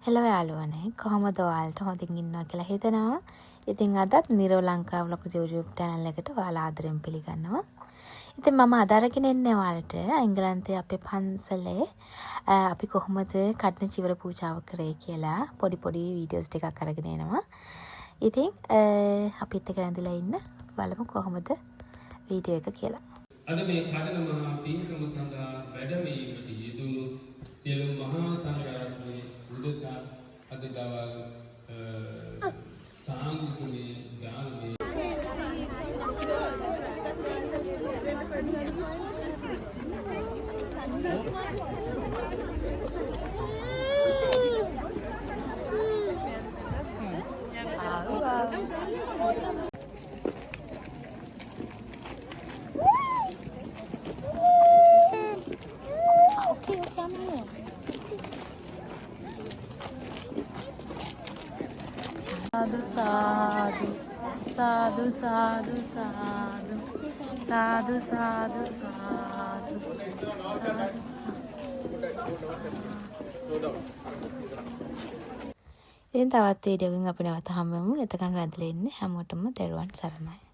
Hello යාළුවනේ කොහොමද ඔයාලට හොඳින් ඉන්නවා කියලා හිතනවා. ඉතින් අදත් නිරව ලංකාව ව්ලොග්ස් YouTube channel එකට ඔයාලා ආදරෙන් පිළිගන්නවා. ඉතින් මම අද අරගෙන එන්නේ ඔයාලට එංගලන්තයේ අපේ පන්සලේ අපි කොහොමද කඩන චිවර පූජාව කරේ කියලා පොඩි වීඩියෝස් ටිකක් අරගෙන එනවා. ඉතින් අපිත් එක්ක ඇඳලා ඉන්න බලමු කොහොමද වීඩියෝ එක කියලා. අද මේ කඩන මහා පින්කම සඳහා වැඩමීමට යෙදුණු සියලු මහා සංඝරත්නයේ උදෙසා අද දවල් සාංගිකමේ දානමේ Sadhu, sadhu, sadhu, sadhu, sadhu, sadhu, sadhu, ඉතින් තවත් වීඩියෝ එකකින් අපි නැවත හමු වෙමු. එතකන් රැඳිලා ඉන්න හැමෝටම තෙරුවන් සරණයි.